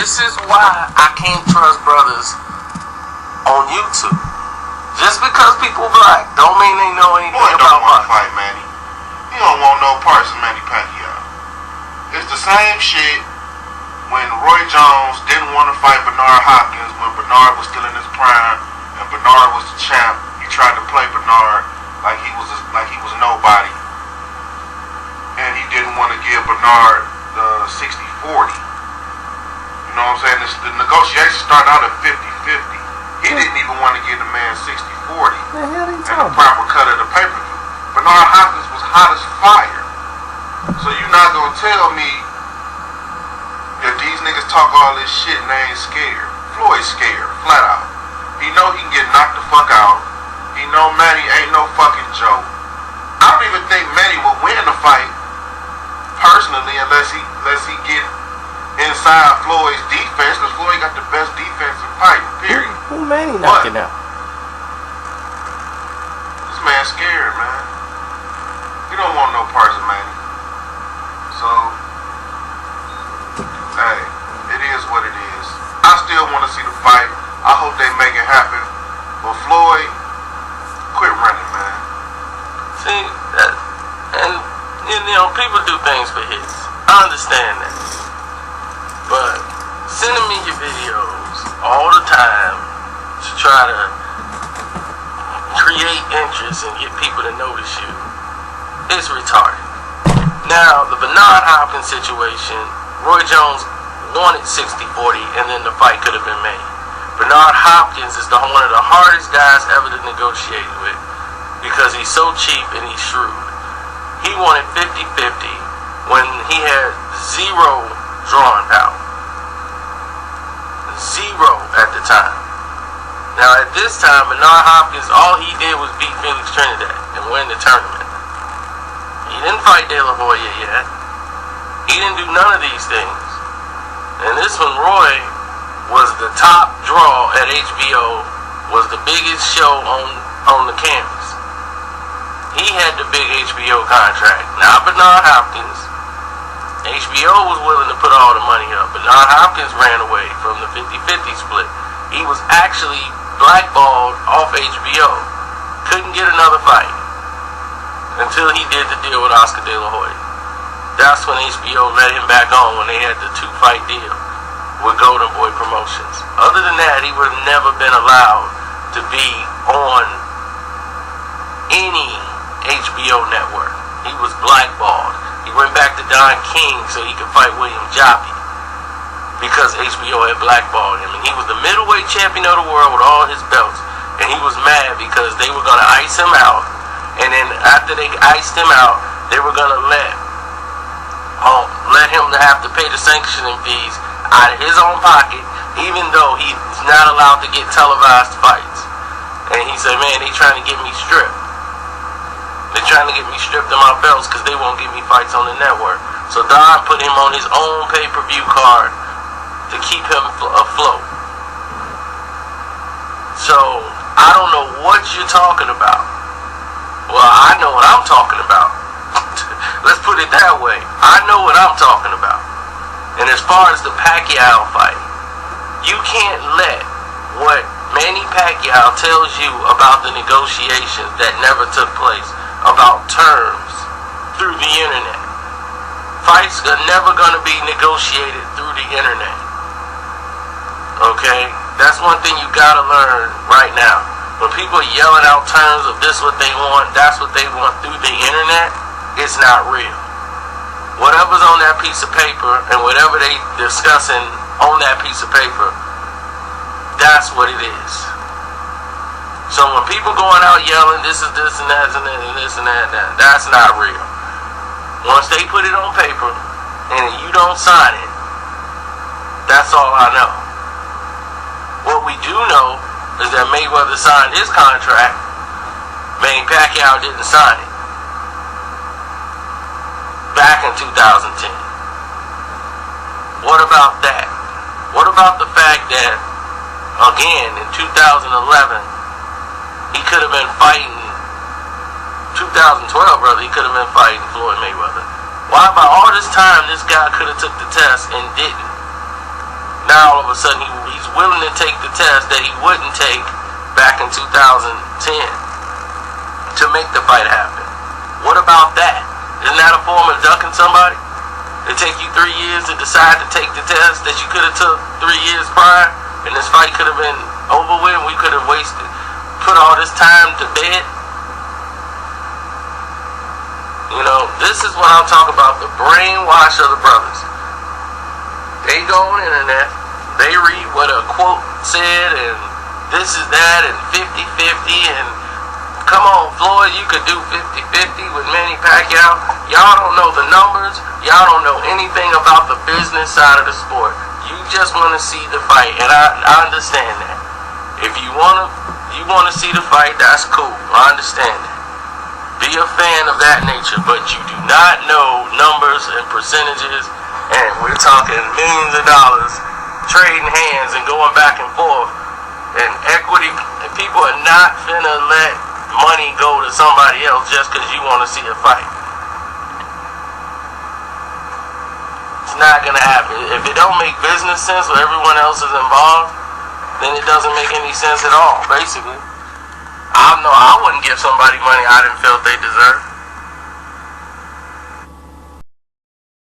This is why I can't trust brothers on YouTube. Just because people black don't mean they know anything Boy, about don't want to boxing. fight Manny. He don't want no parts of Manny Pacquiao. It's the same shit when Roy Jones didn't want to fight Bernard Hopkins when Bernard was still in his prime and Bernard was the champ. He tried to play Bernard like he was nobody, and he didn't want to give Bernard the 60-40. You know what I'm saying? The negotiation started out at 50-50. He didn't even want to give the man 60-40 and the proper cut of the pay-per-view. Bernard Hopkins was hot as fire. So you're not going to tell me if these niggas talk all this shit and they ain't scared. Floyd's scared, flat out. He know he can get knocked the fuck out. He know Manny ain't no fucking joke. I don't even think Manny will win the fight personally unless he get inside Floyd's defense, because Floyd got the best defense in fighting, period. Who Manny knocking out? This man's scared, man. He don't want no parts of Manny. So, hey, it is what it is. I still want to see the fight. I hope they make it happen. But Floyd, quit running, man. See, and you know, people do things for hits. I understand that. But sending me your videos all the time to try to create interest and get people to notice you is retarded. Now, the Bernard Hopkins situation, Roy Jones wanted 60-40 and then the fight could have been made. Bernard Hopkins is one of the hardest guys ever to negotiate with because he's so cheap and he's shrewd. He wanted 50-50 when he had zero drawing power. Zero at the time. Now at this time, Bernard Hopkins, all he did was beat Felix Trinidad and win the tournament. He didn't fight De La Hoya yet. He didn't do none of these things. And this one, Roy, was the top draw at HBO, was the biggest show on the campus. He had the big HBO contract. Now Bernard Hopkins, HBO was willing to put all the money up. Bernard Hopkins ran away from the 50-50 split. He was actually blackballed off HBO. Couldn't get another fight until he did the deal with Oscar De La Hoya. That's when HBO let him back on when they had the 2-fight deal with Golden Boy Promotions. Other than that, he would have never been allowed to be on any HBO network. He was blackballed. He went back to Don King so he could fight William Joppy because HBO had blackballed him. And he was the middleweight champion of the world with all his belts. And he was mad because they were going to ice him out. And then after they iced him out, they were going to let him to have to pay the sanctioning fees out of his own pocket, even though he's not allowed to get televised fights. And he said, man, they trying to get me stripped. They're trying to get me stripped of my belts because they won't give me fights on the network. So Don put him on his own pay-per-view card to keep him afloat. So, I don't know what you're talking about. Well, I know what I'm talking about. Let's put it that way. I know what I'm talking about. And as far as the Pacquiao fight, you can't let what Manny Pacquiao tells you about the negotiations that never took place, about terms, through the internet. Fights are never going to be negotiated through the internet. Okay? That's one thing you got to learn right now. When people are yelling out terms of this what they want, that's what they want through the internet, it's not real. Whatever's on that piece of paper and whatever they discussing on that piece of paper, that's what it is. So when people going out yelling this is this and that and this and that, that's not real. Once they put it on paper and you don't sign it, that's all I know. What we do know is that Mayweather signed his contract. Manny Pacquiao didn't sign it. Back in 2010. What about that? What about the fact that, again, in 2011, he could have been fighting, 2012, brother, he could have been fighting Floyd Mayweather. Why by all this time this guy could have took the test and didn't? Now now all of a sudden he's willing to take the test that he wouldn't take back in 2010 to make the fight happen. What about that? Isn't that a form of ducking somebody? It take you 3 years to decide to take the test that you could have took 3 years prior, and this fight could have been over with, and we could have put all this time to bed. You know, this is what I'm talking about, the brainwash of the brothers. They go on the internet, they read what a quote said, and this is that, and 50-50, and come on, Floyd, you could do 50-50 with Manny Pacquiao. Y'all don't know the numbers. Y'all don't know anything about the business side of the sport. You just want to see the fight, and I understand that. If you want to see the fight, that's cool. I understand that. Be a fan of that nature, but you do not know numbers and percentages, and we're talking millions of dollars trading hands and going back and forth, and equity. And people are not finna let money go to somebody else just because you want to see a fight. It's not gonna happen. If it don't make business sense or everyone else is involved, then it doesn't make any sense at all, basically. I know I wouldn't give somebody money I didn't feel they deserved.